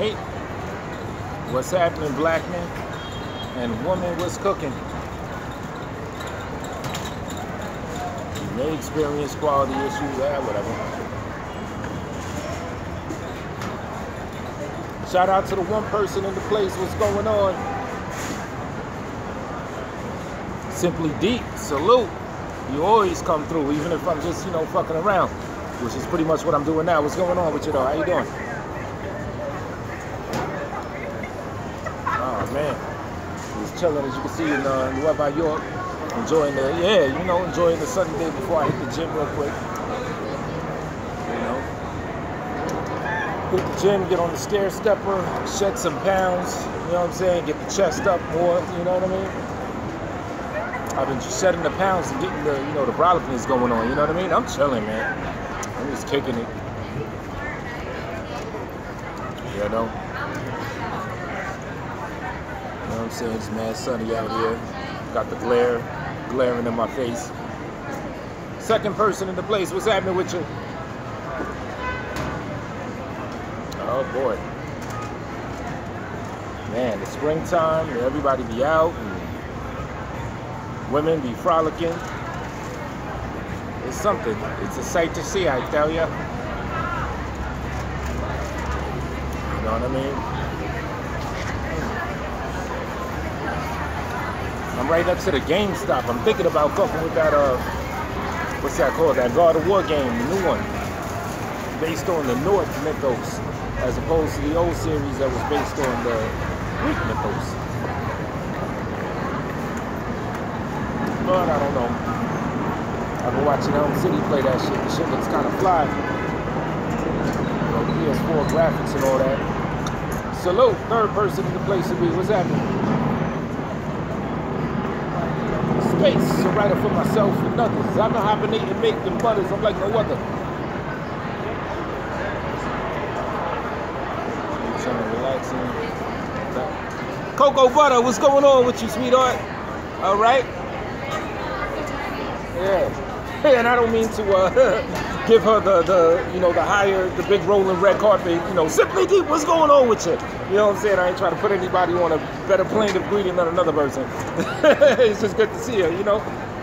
right? What's happening, black men and woman? What's cooking? You may experience quality issues, whatever. Shout out to the one person in the place. What's going on? Simply Deep, salute. You always come through, even if I'm just, fucking around, which is pretty much what I'm doing now. What's going on with you, though? How you doing? Oh, man. Just chilling, as you can see, in Nueva York. Enjoying enjoying the sunny day before I hit the gym real quick. Hit the gym, get on the stair stepper, shed some pounds, you know what I'm saying? Get the chest up more, you know what I mean? I've been shedding the pounds and getting the, the brolickness going on, you know what I mean? I'm chilling, man. I'm just kicking it. You know? You know what I'm saying? It's mad sunny out here. Got the glaring in my face. Second person in the place, what's happening with you? Oh boy. Man, it's springtime, everybody be out, and women be frolicking. It's something. It's a sight to see, I tell ya. You know what I mean? I'm right up to the GameStop. I'm thinking about fucking with that, what's that called? That God of War game, the new one. Based on the North mythos, as opposed to the old series that was based on the Greek mythos. But I don't know. I've been watching Elm City play that shit. The shit looks kind of fly. PS4 graphics and all that. Salute, third person in the place to be. What's happening? Space, a writer for myself and others. I'm not hibernating and make them butters. I'm like no other. Relaxing. Cocoa Butter, what's going on with you, sweetheart? All right. Yeah. And I don't mean to give her the big rolling red carpet, Simply Deep, what's going on with you? You know what I'm saying? I ain't trying to put anybody on a better plane of greeting than another person. It's just good to see her,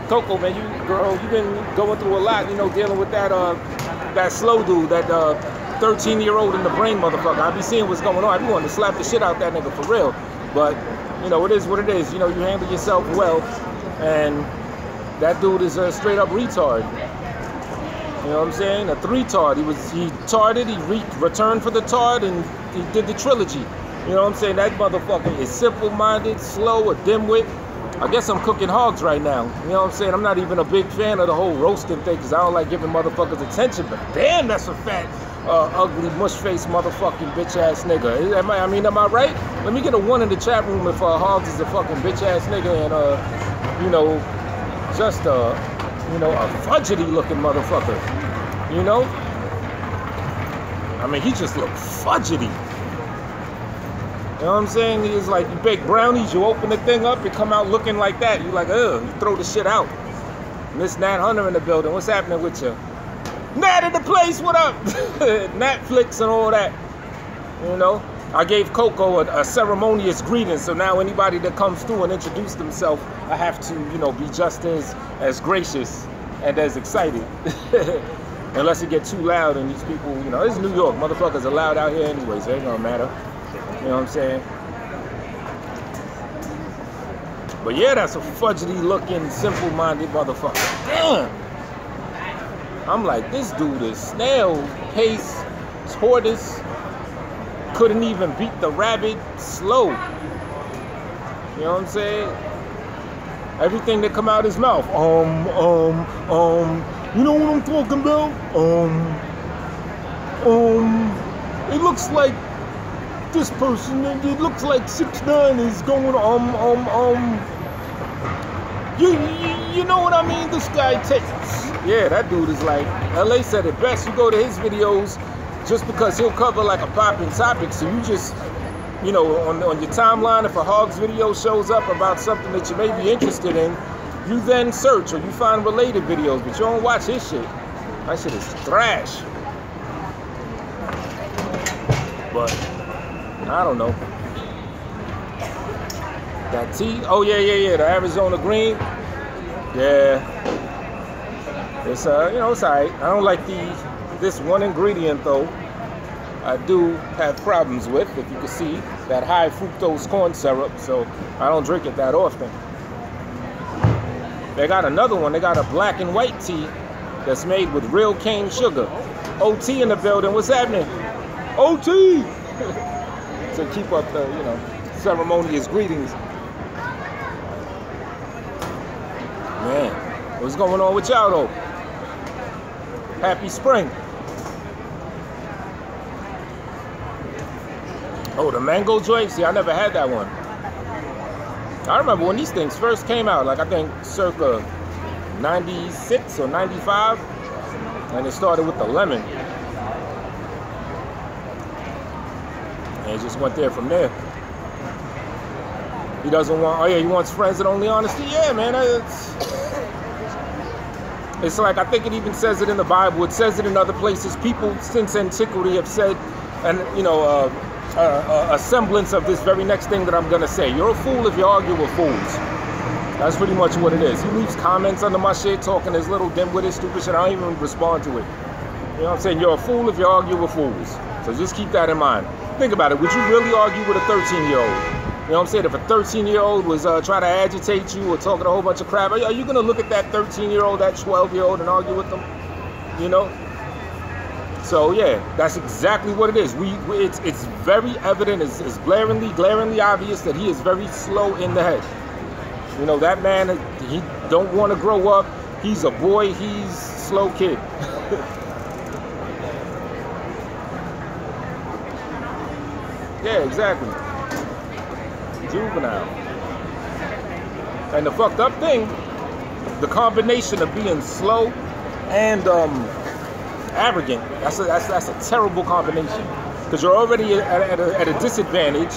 Coco, man, you've been going through a lot, dealing with that slow dude, that 13-year-old in the brain motherfucker. I be seeing what's going on. I be wanting to slap the shit out that nigga for real. But, it is what it is. You handle yourself well, and that dude is a straight up retard. You know what I'm saying? A three-tard. He tarded, he returned for the tard, and he did the trilogy. You know what I'm saying? That motherfucker is simple-minded, slow, a dimwit. I guess I'm cooking hogs right now. You know what I'm saying? I'm not even a big fan of the whole roasting thing, because I don't like giving motherfuckers attention. But damn, that's a fat, ugly, mush-faced motherfucking bitch-ass nigga. Am I right? Let me get a one in the chat room if hogs is a fucking bitch-ass nigga and, just a fudgety-looking motherfucker, he just looked fudgety. You know what I'm saying? He's like, you bake brownies, you open the thing up, it come out looking like that. You like, ugh, you throw the shit out. Miss Nat Hunter in the building. What's happening with you? Nat in the place, what up? Netflix and all that. I gave Coco a ceremonious greeting, so now anybody that comes through and introduce themselves, I have to, be just as gracious and as excited. Unless it get too loud and these people, it's New York. Motherfuckers are loud out here anyway, so it don't matter. You know what I'm saying? But yeah, that's a fudgety looking, simple-minded motherfucker. Damn! I'm like, this dude is snail, pace, tortoise, couldn't even beat the rabbit, slow. You know what I'm saying? Everything that come out his mouth, you know what I'm talking about? It looks like this person, it looks like 6ix9ine is going, you know what I mean? This guy takes, yeah, that dude is like, LA said it best, you go to his videos, just because he'll cover like a popping topic, so you just, on your timeline, if a Hogs video shows up about something that you may be interested in, you then search or you find related videos, but you don't watch his shit. That shit is trash. But I don't know. That tea? Oh yeah. The Arizona green. Yeah. It's you know, it's alright. I don't like this one ingredient though. I do have problems with, if you can see, that high fructose corn syrup, so I don't drink it that often. They got another one. They got a black and white tea that's made with real cane sugar. OT in the building. What's happening? OT! To keep up the, you know, ceremonious greetings. Man, what's going on with y'all though? Happy spring. Oh, the mango joint? See, I never had that one. I remember when these things first came out, like I think circa 96 or 95, and it started with the lemon. And it just went there from there. He doesn't want, oh yeah, he wants friends and only honesty? Yeah, man, it's like, I think it even says it in the Bible. It says it in other places. People since antiquity have said, and you know, a semblance of this very next thing that I'm gonna say. You're a fool if you argue with fools. That's pretty much what it is. He leaves comments under my shit, talking his little dimwitted stupid shit. I don't even respond to it. You know what I'm saying? You're a fool if you argue with fools. So just keep that in mind. Think about it. Would you really argue with a 13-year-old? You know what I'm saying? If a 13-year-old was trying to agitate you or talking a whole bunch of crap, are you gonna look at that 13-year-old, that 12-year-old, and argue with them? You know? So yeah, that's exactly what it is. It's very evident, it's glaringly obvious that he is very slow in the head. You know, that man, he don't want to grow up. He's a boy, he's slow kid. Yeah, exactly. Juvenile. And the fucked up thing, the combination of being slow and arrogant, that's a terrible combination, because you're already at a disadvantage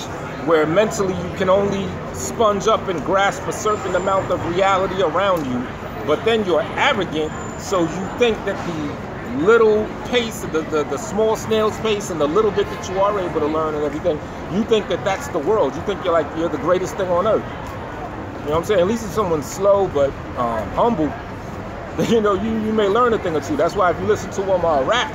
where mentally you can only sponge up and grasp a certain amount of reality around you, but then you're arrogant, so you think that the little pace, the small snail's pace, and the little bit that you are able to learn and everything, you think that that's the world. You think you're the greatest thing on earth. You know what I'm saying? At least if someone's slow but humble, you know, you may learn a thing or two. That's why if you listen to him rap,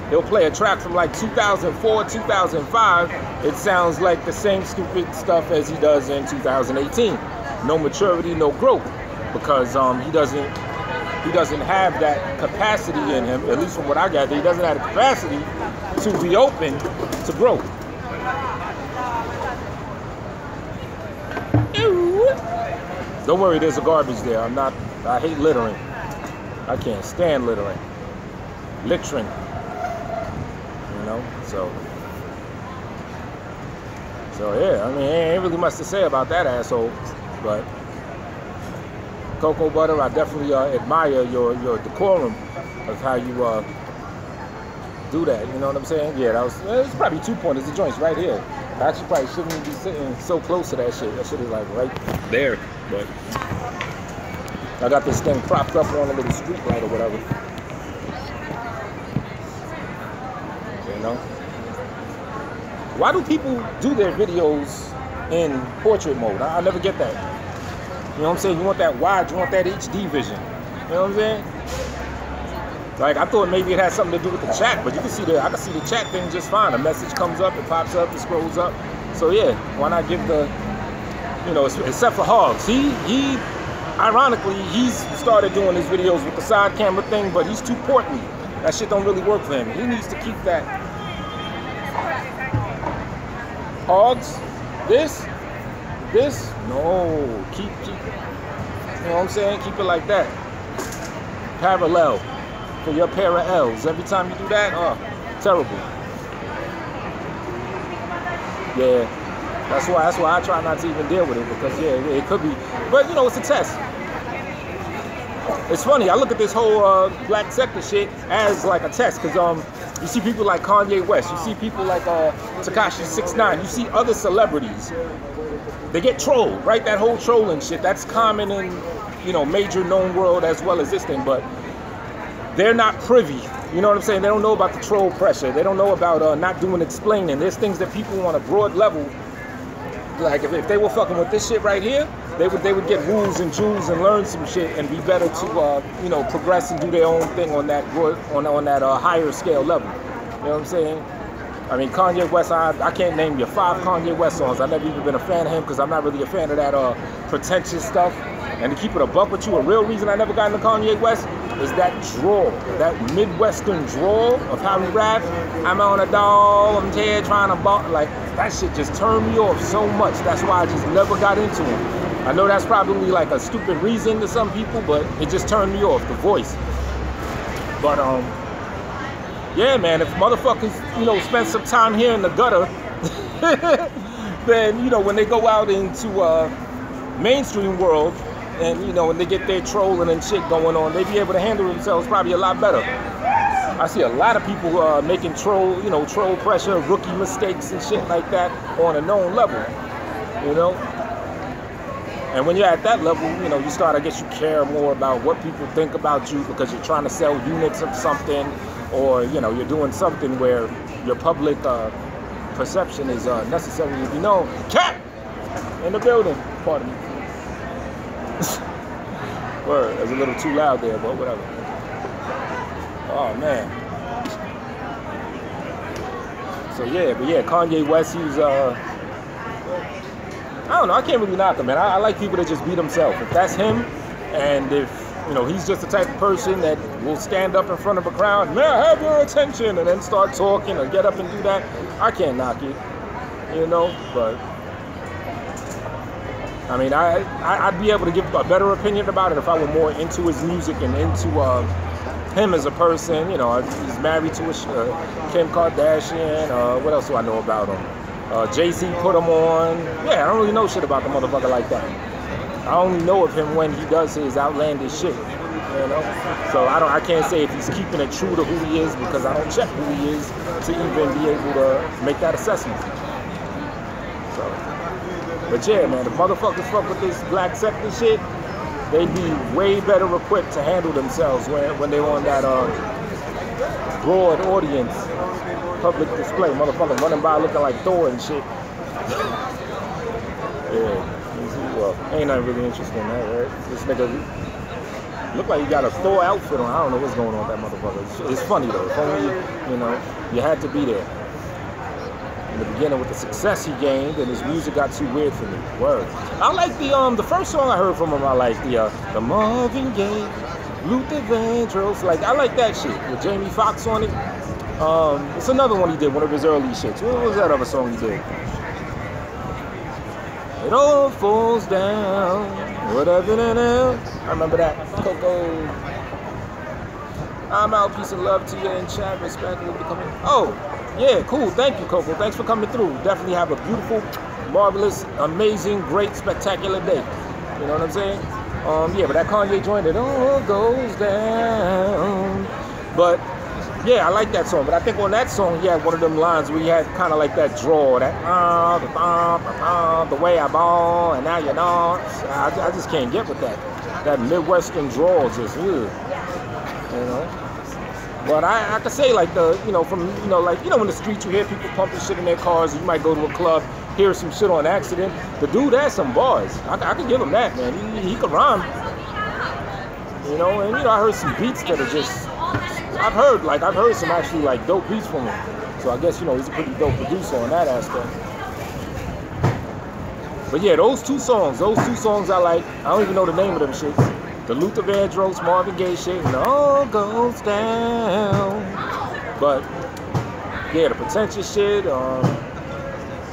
he'll play a track from like 2004, 2005. It sounds like the same stupid stuff as he does in 2018. No maturity, no growth, because he doesn't have that capacity in him, at least from what I gather. He doesn't have the capacity to be open to growth. Don't worry, there's a garbage there. I hate littering. I can't stand littering. Littering. You know, so yeah, I mean, ain't really much to say about that asshole, but Cocoa Butter, I definitely admire your decorum of how you do that. You know what I'm saying? Yeah, it's probably 2 pointers. The joint's right here. I actually probably shouldn't be sitting so close to that shit. That shit is like right there. But I got this thing propped up on a little street light or whatever. You know? Why do people do their videos in portrait mode? I never get that. You know what I'm saying? You want that wide, you want that HD vision. You know what I'm saying? Like, I thought maybe it had something to do with the chat, but you can see I can see the chat thing just fine. A message comes up, it pops up, it scrolls up. So yeah, why not give the, you know, except for Hogs. He ironically, he's started doing his videos with the side camera thing, but he's too portly. That shit don't really work for him. He needs to keep that. Hogs, this, no, keep, you know what I'm saying? Keep it like that. Parallel for your pair of L's. Every time you do that, oh, terrible. Yeah, that's why I try not to even deal with it, because yeah, it could be, but you know, it's a test. It's funny, I look at this whole Black Sector shit as like a test, because you see people like Kanye West, you see people like Tekashi 6ix9ine, you see other celebrities. They get trolled, right? That whole trolling shit, that's common in, you know, major known world as well as this thing, but they're not privy You know what I'm saying? They don't know about the troll pressure. They don't know about not doing explaining. There's things that people on a broad level, like if they were fucking with this shit right here, they would get rules and jewels and learn some shit and be better to you know, progress and do their own thing on that higher scale level. You know what I'm saying? I mean, Kanye West, I can't name you 5 Kanye West songs. I've never even been a fan of him because I'm not really a fan of that pretentious stuff. And to keep it a buck with you, a real reason I never got into Kanye West is that drawl, that Midwestern drawl of how he raps. I'm on a doll, I'm here trying to ball. Like, that shit just turned me off so much. That's why I just never got into him. I know that's probably like a stupid reason to some people, but it just turned me off, the voice. But, yeah, man, if motherfuckers, you know, spend some time here in the gutter, then, you know, when they go out into mainstream world, and, you know, when they get their trolling and shit going on, they be able to handle themselves probably a lot better. I see a lot of people making troll pressure, rookie mistakes and shit like that on a known level, you know? And when you're at that level, you know, you start, I guess you care more about what people think about you because you're trying to sell units of something, or, you know, you're doing something where your public perception is necessarily to be known. Cat in the building, pardon me. Word, it was a little too loud there, but whatever. Oh man. So yeah, but yeah, Kanye West, he was I don't know, I can't really knock him, man. I like people that just be themselves. If that's him, and if, you know, he's just the type of person that will stand up in front of a crowd, may I have your attention, and then start talking or get up and do that, I can't knock it, you know, but I mean, I'd be able to give a better opinion about it if I were more into his music and into him as a person. You know, he's married to Kim Kardashian. What else do I know about him? Jay-Z put him on. Yeah, I don't really know shit about the motherfucker like that. I only know of him when he does his outlandish shit. You know, so I can't say if he's keeping it true to who he is because I don't check who he is to even be able to make that assessment. So. But yeah, man, the motherfuckers fuck with this black sector shit, they'd be way better equipped to handle themselves when they're on that broad audience, public display. Motherfuckers running by looking like Thor and shit. Yeah, well, ain't nothing really interesting, man, right? This nigga look like he got a Thor outfit on. I don't know what's going on with that motherfucker. It's funny though. If only, you know, you had to be there. In the beginning with the success he gained, and his music got too weird for me. Word. I like the first song I heard from him. I like the Marvin Gaye, Luther Vandross. Like, I like that shit with Jamie Foxx on it. It's another one he did, one of his early shits. What was that other song he did? It all falls down. Whatever that is. I remember that. Coco. I'm out. Peace and love to you in chat. Respect will be coming. Oh. Yeah, cool. Thank you, Coco. Thanks for coming through. Definitely have a beautiful, marvelous, amazing, great, spectacular day. You know what I'm saying? Yeah, but that Kanye joint, it all goes down. But yeah, I like that song. But I think on that song, he had one of them lines where he had kind of like that draw, that the way I ball, and now you know. I just can't get with that. That Midwestern draw just, you know. But I could say, like, you know, from, you know, like, you know, in the streets you hear people pumping shit in their cars. You might go to a club, hear some shit on accident. The dude has some bars. I could give him that, man. He could rhyme. You know, and, you know, I heard some beats that are just, I've heard some actually, like, dope beats from him. So I guess, you know, he's a pretty dope producer on that aspect. But yeah, those two songs I like. I don't even know the name of them shits. The Luther Vandross, Marvin Gaye shit, and it all goes down. But yeah, the pretentious shit,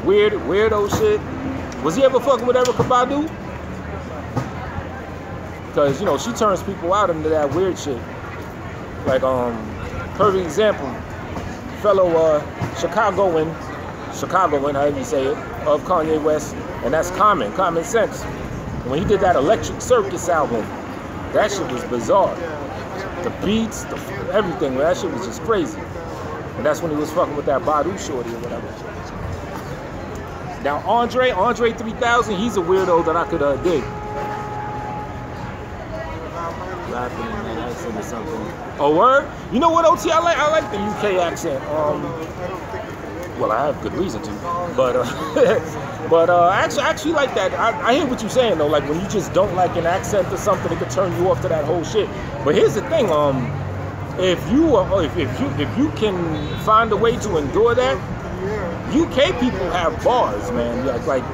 weirdo shit. Was he ever fucking with Erykah Badu? Because, you know, she turns people out into that weird shit. Like, perfect example, fellow Chicagoan, however you say it, of Kanye West, and that's Common Sense. When he did that Electric Circus album, that shit was bizarre. The beats, everything, man, that shit was just crazy. And that's when he was fucking with that Badu shorty or whatever. Now Andre 3000, he's a weirdo that I could dig. Rapping in that accent or something. Oh, word? You know what, OT? I like the UK accent. Well, I have good reason to, but I actually like that. I hear what you're saying though. Like when you just don't like an accent or something, it could turn you off to that whole shit. But here's the thing. If you can find a way to endure that, UK people have bars, man. Like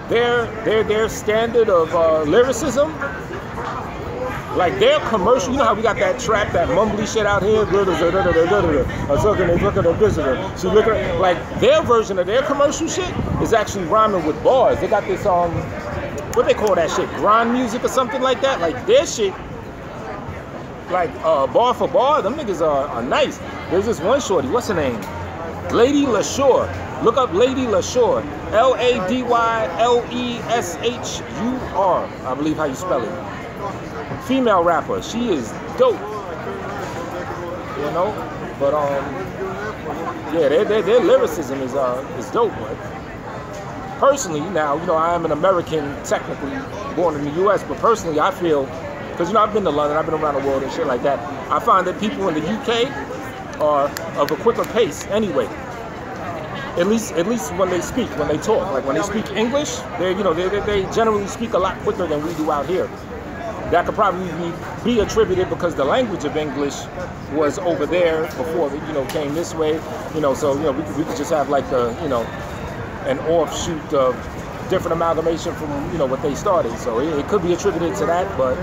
their standard of lyricism. Like their commercial, you know how we got that trap, that mumbly shit out here? So look at like their version of their commercial shit is actually rhyming with bars. They got this what they call that shit? Grind music or something like that. Like their shit, like bar for bar, them niggas are nice. There's this one shorty, what's her name? Lady LaShore. Look up Lady LaShore. LadyLeshur, I believe how you spell it. Female rapper, she is dope, you know. But yeah, their lyricism is dope. But personally, now you know I am an American, technically born in the U.S., but personally I feel, because you know I've been to London, I've been around the world and shit like that. I find that people in the UK are of a quicker pace anyway. At least when they speak, when they talk, like when they speak English, they generally speak a lot quicker than we do out here. That could probably be attributed because the language of English was over there before it, came this way. So we could just have like an offshoot of different amalgamation from what they started. So it could be attributed to that, but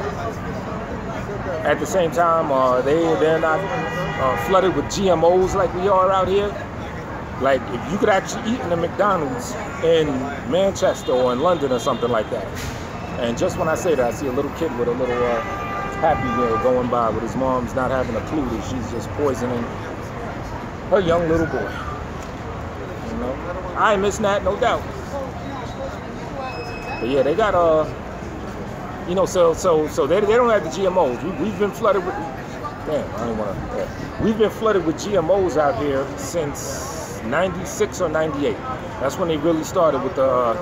at the same time, they're not flooded with GMOs like we are out here. Like if you could actually eat in a McDonald's in Manchester or in London or something like that. And just when I say that, I see a little kid with a little Happy Meal going by with his mom's not having a clue that she's just poisoning her young little boy. I ain't missing that, no doubt. But yeah, they got so they don't have the GMOs. We've been flooded with. Damn, I don't want to. Yeah. We've been flooded with GMOs out here since '96 or '98. That's when they really started with the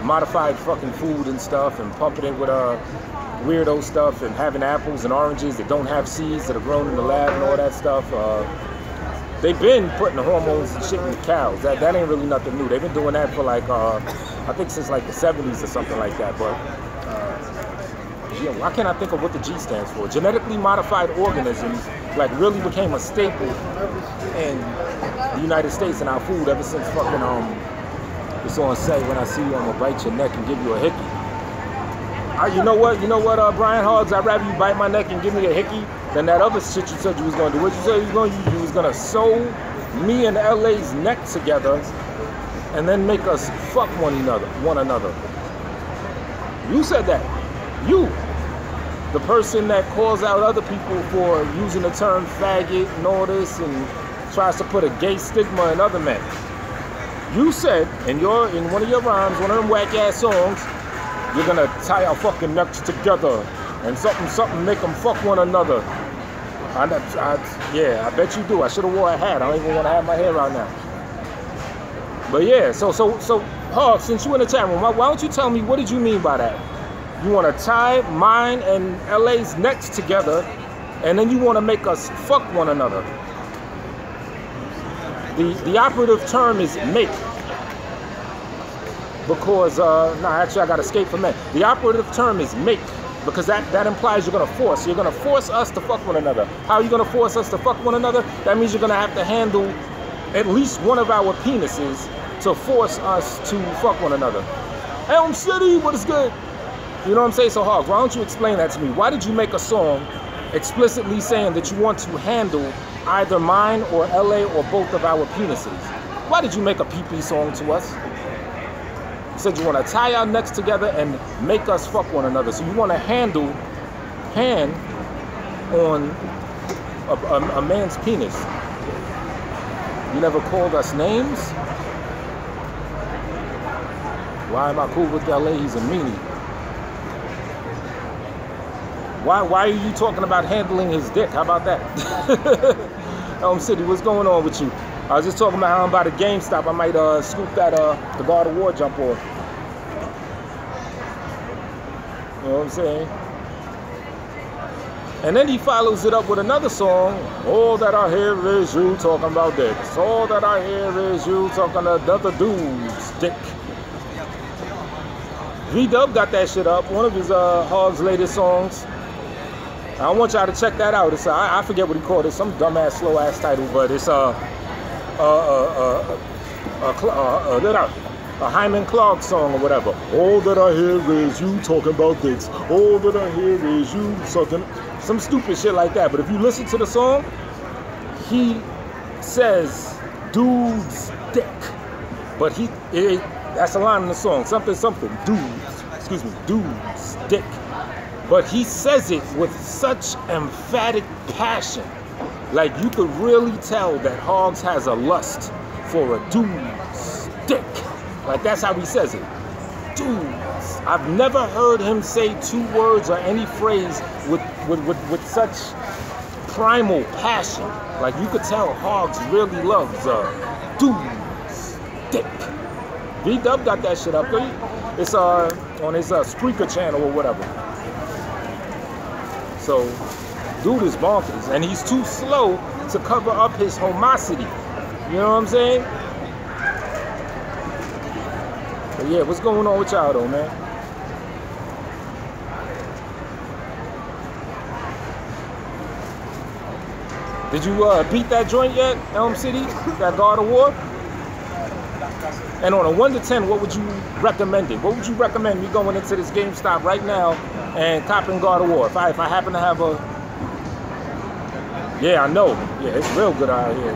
modified fucking food and stuff, and pumping it with weirdo stuff, and having apples and oranges that don't have seeds that are grown in the lab and all that stuff. They've been putting the hormones and shit in the cows. That ain't really nothing new. They've been doing that for like I think since like the 70s or something like that. But why can't I think of what the G stands for? Genetically modified organisms like really became a staple in the United States and our food ever since fucking it's on say when I see you, I'm gonna bite your neck and give you a hickey. You know what, Brian Hoggs? I'd rather you bite my neck and give me a hickey than that other shit you said you was gonna do. What you said you was gonna do? You was gonna sew me and LA's neck together and then make us fuck one another. You said that. You, the person that calls out other people for using the term faggot and all this and tries to put a gay stigma in other men. You said in one of your rhymes, one of them whack ass songs, you're gonna tie our fucking necks together and something make them fuck one another. Yeah, I bet you do. I should have wore a hat. I don't even want to have my hair out now. But yeah, so Hog, since you in the chat room, why don't you tell me what did you mean by that? You want to tie mine and LA's necks together, and then you want to make us fuck one another. The operative term is make. Because, actually I got to escape from that. The operative term is make. Because that implies you're going to force. You're going to force us to fuck one another. How are you going to force us to fuck one another? That means you're going to have to handle at least one of our penises to force us to fuck one another. Elm City, what is good? You know what I'm saying? So Hog, why don't you explain that to me? Why did you make a song explicitly saying that you want to handle either mine or LA or both of our penises? Why did you make a pee-pee song to us? You said you want to tie our necks together and make us fuck one another. So you want to hand on a man's penis. You never called us names? Why am I cool with LA? He's a meanie. Why are you talking about handling his dick? How about that? Elm City, what's going on with you? I was just talking about how I'm about to GameStop. I might scoop that the God of War jump off. You know what I'm saying? And then he follows it up with another song. All that I hear is you talking about dicks. All that I hear is you talking another dude's dick. V-Dub got that shit up. One of his Hog's latest songs. I want y'all to check that out. It's I forget what he called it. Some dumbass, slow ass title, but it's a Hyman Clark song or whatever. All that I hear is you talking about dicks. All that I hear is you sucking. Some stupid shit like that. But if you listen to the song, he says dude's dick. But that's a line in the song. Something, dude's dick. But he says it with such emphatic passion. Like you could really tell that Hogs has a lust for a dude's dick. Like that's how he says it. Dudes. I've never heard him say two words or any phrase with such primal passion. Like you could tell Hogs really loves dude's dick. V-Dub got that shit up there. It's on his Spreaker channel or whatever. So, dude is bonkers, and he's too slow to cover up his homosity. You know what I'm saying? But yeah, what's going on with y'all though, man? Did you beat that joint yet, Elm City? That God of War? And on a 1 to 10, what would you recommend it? What would you recommend me going into this GameStop right now and copping God of War? If I happen to have a... Yeah, I know. Yeah, it's real good out here.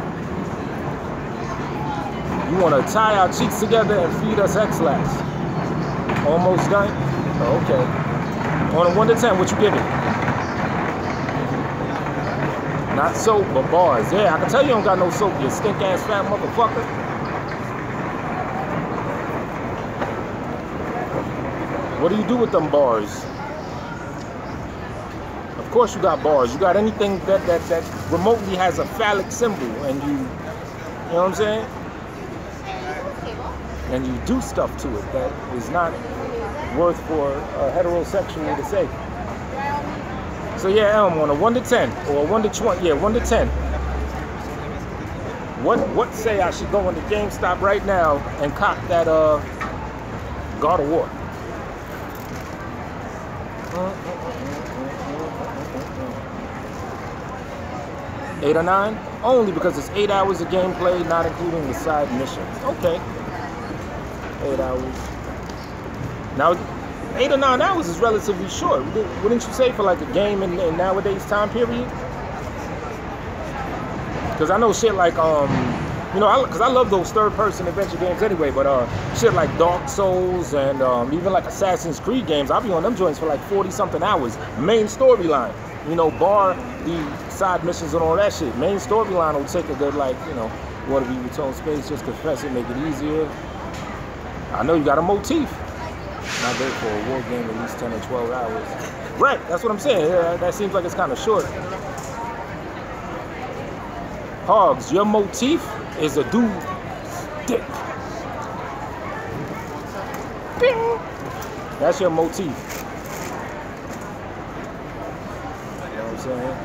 You want to tie our cheeks together and feed us X-Lax. Almost done? Oh, okay. On a 1 to 10, what you give it? Not soap, but bars. Yeah, I can tell you don't got no soap, you stink-ass fat motherfucker. What do you do with them bars? Of course you got bars. You got anything that remotely has a phallic symbol and you know what I'm saying? And you do stuff to it that is not worth for a heterosexual to say. So yeah, Elm, on a 1 to 10 or a 1 to 20, yeah, 1 to 10. What say I should go into GameStop right now and cop that God of War? 8 or 9? Only because it's 8 hours of gameplay, not including the side missions. Okay. 8 hours. Now, 8 or 9 hours is relatively short. Wouldn't you say for like a game in nowadays time period? Because I know shit like, you know, because I love those third-person adventure games anyway, but shit like Dark Souls and even like Assassin's Creed games, I'll be on them joints for like 40-something hours. Main storyline, you know, bar the side missions and all that shit. Main storyline will take a good, like, you know, you want to be returned space, just confess it, make it easier. I know you got a motif. Not good for a war game, at least 10 or 12 hours. Right, that's what I'm saying. That seems like it's kind of short. Hogs, your motif is a dude's dick. Bing. That's your motif. You know what I'm saying?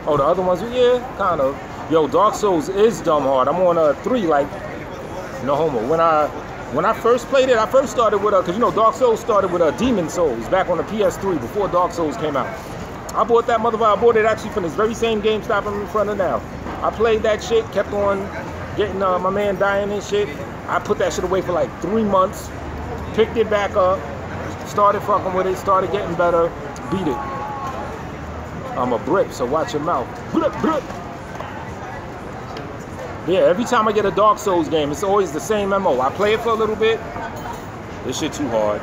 Oh, the other ones, yeah, kind of. Yo, Dark Souls is dumb hard. I'm on 3, like, no homo. When I first played it, I first started with because you know Dark Souls started with Demon Souls back on the PS3 before Dark Souls came out. I bought that motherfucker. I bought it actually from this very same GameStop I'm in front of now. I played that shit, kept on getting my man dying and shit. I put that shit away for like 3 months, picked it back up, started fucking with it, started getting better, beat it. I'm a brick, so watch your mouth. Blip, blip. Yeah, every time I get a Dark Souls game, it's always the same MO. I play it for a little bit. This shit too hard.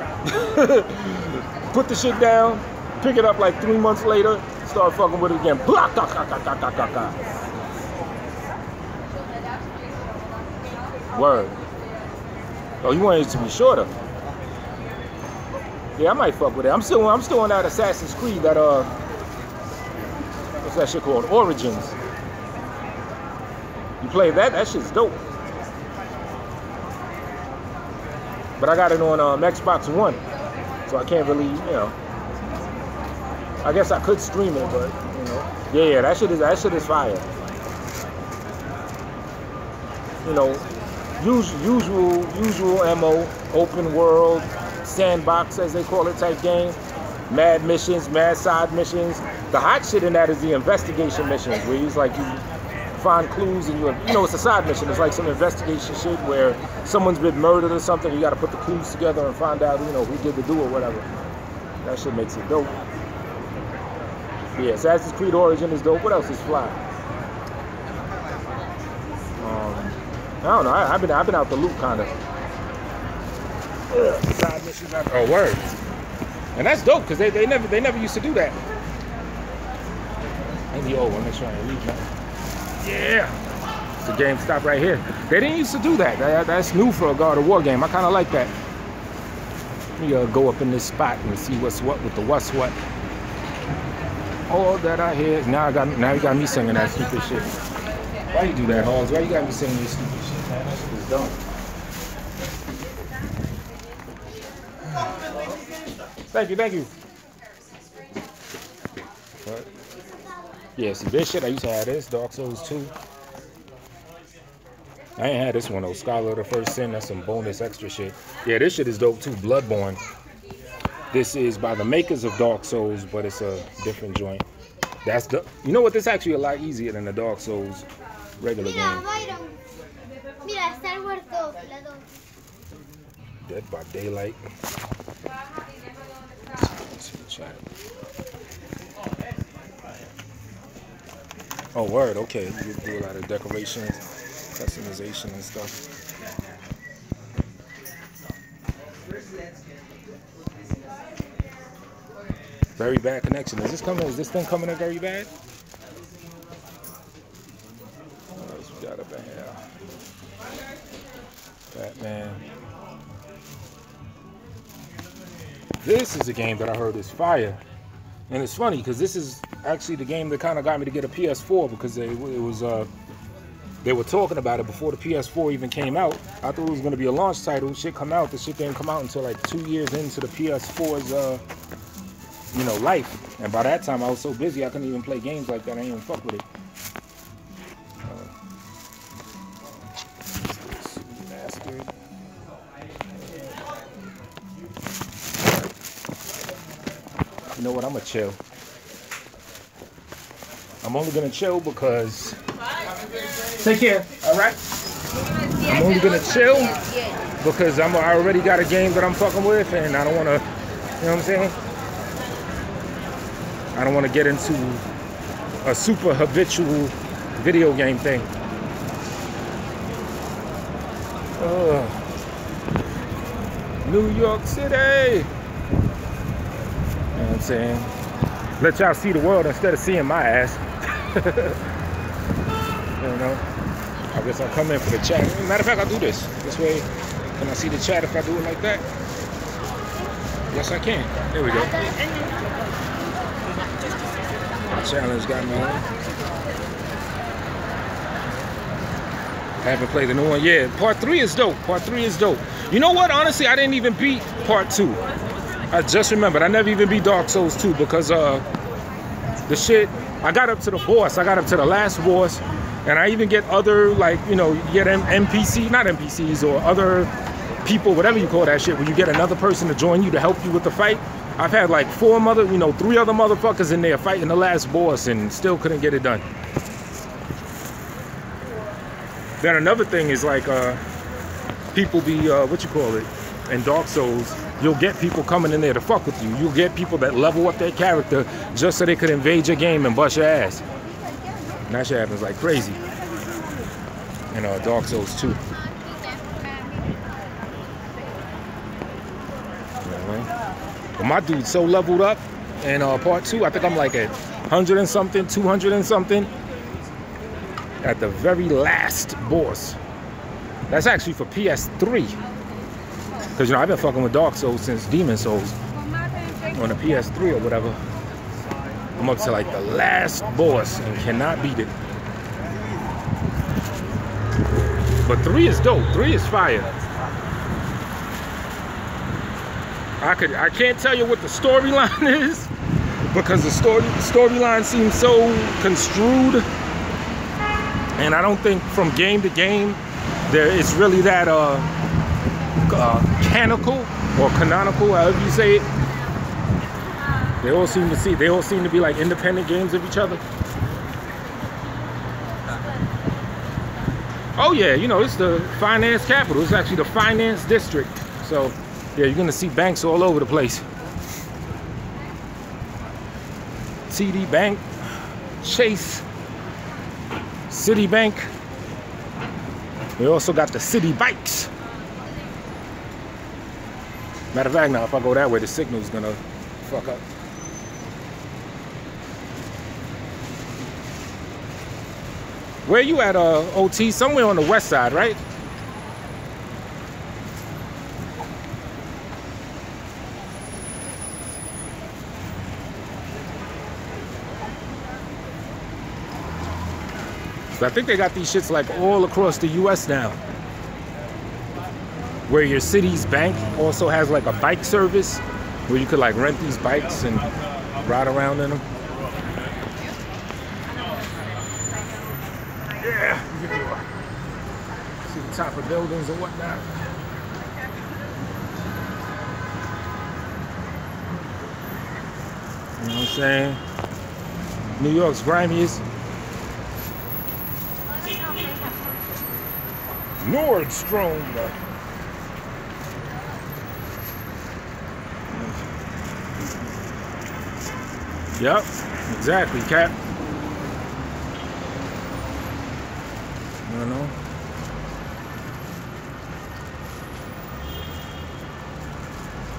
Put the shit down, pick it up like 3 months later, start fucking with it again. Blah, da, da, da, da, da, da. Word. Oh, you want it to be shorter? Yeah, I might fuck with it. I'm still on that Assassin's Creed, that what's that shit called? Origins. You play that? That shit's dope. But I got it on Xbox One, so I can't really, you know. I guess I could stream it, but you know, yeah, that shit is fire. You know, usual MO, open world, sandbox as they call it type game. Mad missions, mad side missions. The hot shit in that is the investigation missions, where you find clues and you know, it's a side mission. It's like some investigation shit where someone's been murdered or something. You got to put the clues together and find out, you know, who did the do or whatever. That shit makes it dope. Yeah, Assassin's Creed Origin is dope. What else is fly? I don't know. I've been out the loop kind of. Side missions. Oh, word. And that's dope because they never used to do that. Maybe I'm gonna try and leave now. Yeah, it's a game stop right here. They didn't used to do that. That's new for a God of War game. I kind of like that. Let me go up in this spot and see what's what with the what's what. All that I hear. Now you got me singing that stupid shit. Why you do that, Halls? Why you got me singing this stupid shit, man? That shit is dumb. Thank you. What? Yeah, see this shit, I used to have this, Dark Souls 2. I ain't had this one though, Scholar of the First Sin, that's some bonus extra shit. Yeah, this shit is dope too, Bloodborne. This is by the makers of Dark Souls, but it's a different joint. You know what, this is actually a lot easier than the Dark Souls regular game. Dead by Daylight. Oh, word, okay. You do a lot of decorations, customization and stuff. Very bad connection. Is this thing coming in very bad? What else we got up in here? Batman. This is a game that I heard is fire. And it's funny because this is actually the game that kind of got me to get a PS4 because they were talking about it before the PS4 even came out. I thought it was going to be a launch title. Shit come out. The shit didn't come out until like 2 years into the PS4's you know, life. And by that time I was so busy I couldn't even play games like that. I didn't even fuck with it. You know what, I'm gonna chill. I'm only gonna chill because... Take care, alright? I'm only gonna chill because I already got a game that I'm fucking with and I don't wanna, you know what I'm saying? I don't wanna get into a super habitual video game thing. New York City! You know what I'm saying? Let y'all see the world instead of seeing my ass. You know? I guess I'll come in for the chat. Matter of fact, I'll do this. This way, can I see the chat if I do it like that? Yes, I can. There we go. My challenge got me on. I haven't played the new one. Yeah, part 3 is dope. Part 3 is dope. You know what? Honestly, I didn't even beat part 2. I just remembered, I never even beat Dark Souls 2 because the shit, I got up to the boss, I got up to the last boss, and I even get other, like, you know, you get NPC, not NPCs, or other people, whatever you call that shit, where you get another person to join you to help you with the fight. I've had like 3 other motherfuckers in there fighting the last boss and still couldn't get it done. Then another thing is like, people be, in Dark Souls, you'll get people coming in there to fuck with you. You'll get people that level up their character just so they could invade your game and bust your ass. And that shit happens like crazy in Dark Souls 2. You know what I mean? But my dude's so leveled up in part 2, I think I'm like at 100 and something, 200 and something. At the very last boss. That's actually for PS3. Because, you know, I've been fucking with Dark Souls since Demon Souls on the PS3 or whatever. I'm up to like the last boss and cannot beat it. But 3 is dope. 3 is fire. I can't tell you what the storyline is, because the storyline seems so construed, and I don't think from game to game it's really that canonical or canonical, however you say it. They all seem to be like independent games of each other. Oh yeah, you know, it's the finance capital. It's actually the finance district. So yeah, you're gonna see banks all over the place. TD Bank, Chase, Citibank. We also got the City Bikes. Matter of fact, now if I go that way, the signal's gonna fuck up. Where you at, OT? Somewhere on the west side, right? So I think they got these shits like all across the US now, where your city's bank also has like a bike service where you could like rent these bikes and ride around in them. Yeah, see the top of buildings and whatnot. You know what I'm saying? New York's grimiest. Nordstrom. Yep, exactly, Cap. You know.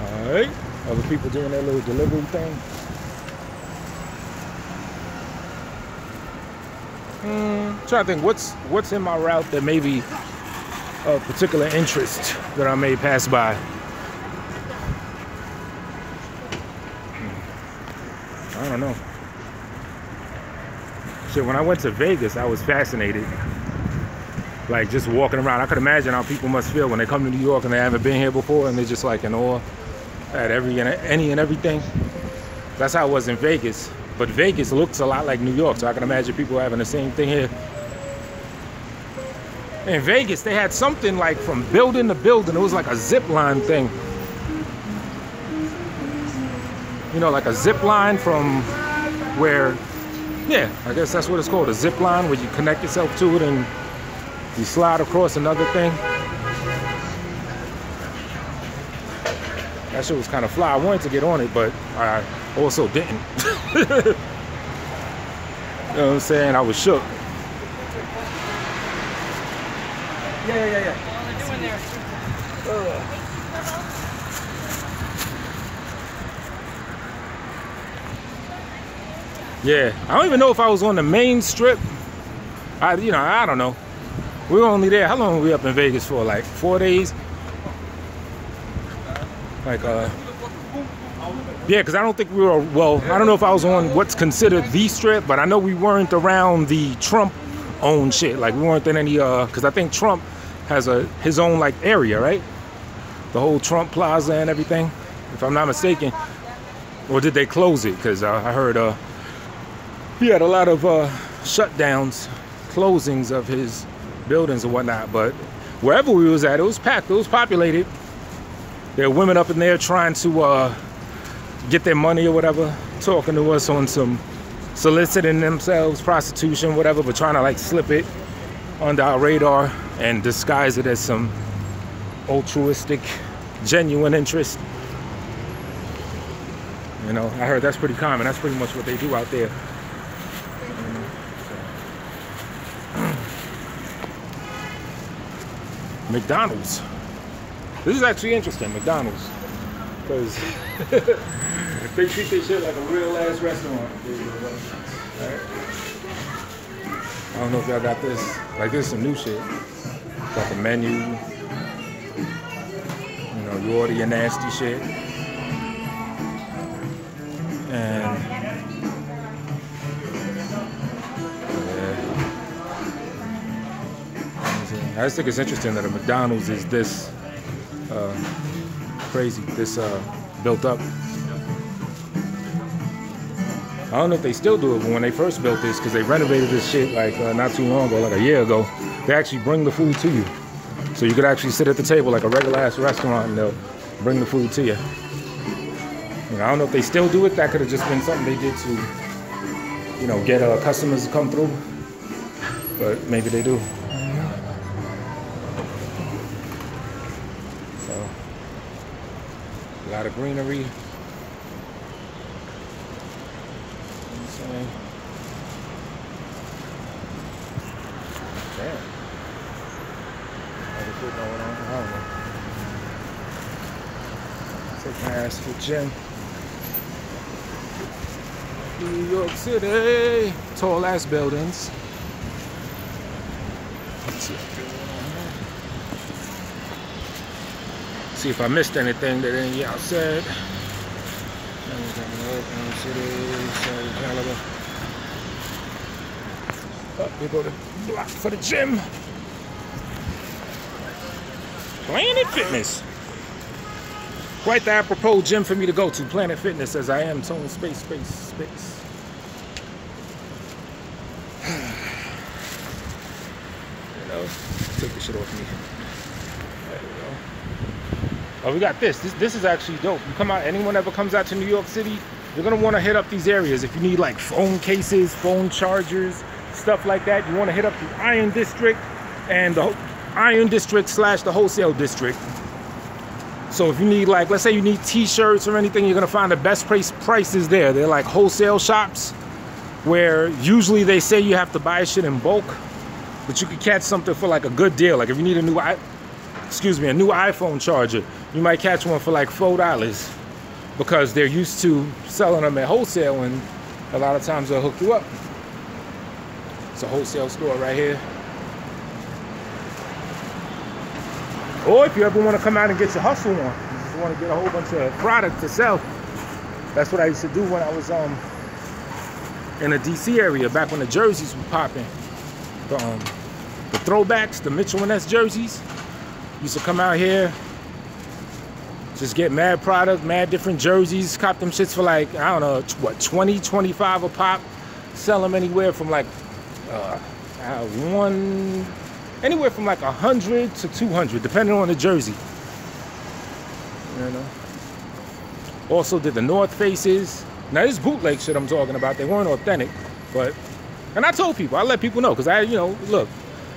Alright. Other people doing their little delivery thing. Trying to think what's in my route that may be of particular interest that I may pass by. I don't know. Shit, when I went to Vegas, I was fascinated. Like just walking around, I could imagine how people must feel when they come to New York and they haven't been here before, and they're just like in awe at any and everything. That's how it was in Vegas. But Vegas looks a lot like New York, so I can imagine people having the same thing here. In Vegas, they had something like from building to building. It was like a zip line thing. You know, like a zip line from where, yeah, I guess that's what it's called, a zip line, where you connect yourself to it and you slide across another thing. That shit was kind of fly. I wanted to get on it, but I also didn't. You know what I'm saying? I was shook. Yeah. What are they doing there? Yeah, I don't even know if I was on the main strip. I don't know. We were only there. How long were we up in Vegas for? Like 4 days? Like, yeah, because I don't think we were, well, I don't know if I was on what's considered the strip, but I know we weren't around the Trump-owned shit. Like, we weren't in any, because I think Trump has his own, like, area, right? The whole Trump Plaza and everything, if I'm not mistaken. Or did they close it? Because I heard he had a lot of shutdowns, closings of his buildings and whatnot. But wherever we was at, it was packed. It was populated. There were women up in there trying to get their money or whatever, talking to us on some soliciting themselves, prostitution, whatever, but trying to like slip it under our radar and disguise it as some altruistic, genuine interest. You know, I heard that's pretty common. That's pretty much what they do out there. McDonald's. This is actually interesting, McDonald's, because they treat this shit like a real ass restaurant. Right. I don't know if y'all got this. Like, this is some new shit. Got the menu. You know, you order your nasty shit. And I just think it's interesting that a McDonald's is this crazy, this built up. I don't know if they still do it, but when they first built this, because they renovated this shit like not too long ago, like a year ago, they actually bring the food to you. So you could actually sit at the table like a regular ass restaurant and they'll bring the food to you. I don't know if they still do it. That could have just been something they did to, you know, get customers to come through. But maybe they do. So, a lot of greenery. Damn. Other shit going on. I don't know. Take my ass to the gym. New York City. Tall ass buildings. Let's see if I missed anything that any of y'all said. Up, we go to block for the gym. Planet Fitness. Quite the apropos gym for me to go to. Planet Fitness, as I am tone space. You know, take this shit off me. There we go. Oh, we got this. This is actually dope. You come out, anyone ever comes out to New York City, you're gonna want to hit up these areas. If you need like phone cases, phone chargers, stuff like that, you want to hit up the Iron District and the Iron District / the Wholesale District. So if you need, like, let's say you need t-shirts or anything, you're gonna find the best prices there. They're like wholesale shops where usually they say you have to buy shit in bulk, but you could catch something for like a good deal. Like if you need a new iPhone charger, you might catch one for like $4 because they're used to selling them at wholesale, and a lot of times they'll hook you up. It's a wholesale store right here. Or if you ever want to come out and get your hustle on, you just want to get a whole bunch of product to sell. That's what I used to do when I was in the DC area, back when the jerseys were popping. The throwbacks, the Mitchell & Ness jerseys. Used to come out here, just get mad product, mad different jerseys, cop them shits for like, I don't know, what, 20, 25 a pop. Sell them anywhere from like anywhere from like 100 to 200, depending on the jersey. You know. Also did the North Faces. Now this bootleg shit I'm talking about, they weren't authentic, but, and I told people, I let people know, because look,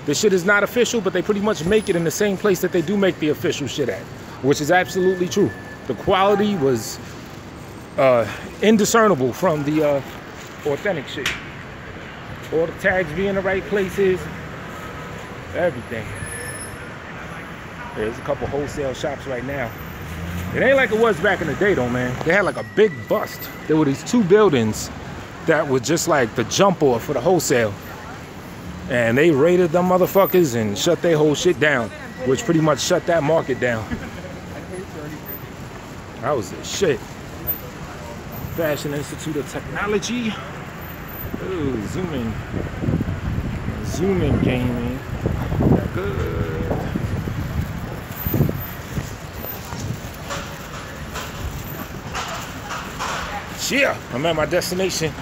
this shit is not official, but they pretty much make it in the same place that they do make the official shit at, which is absolutely true. The quality was indiscernible from the authentic shit. All the tags be in the right places, everything. There's a couple wholesale shops right now. It ain't like it was back in the day though, man. They had like a big bust. There were these two buildings that were just like the jump off for the wholesale. And they raided them motherfuckers and shut their whole shit down, which pretty much shut that market down. That was the shit. Fashion Institute of Technology. Ooh, zoom in. Zoom in gaming. Good. Yeah, I'm at my destination.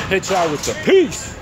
Hit y'all with the peace.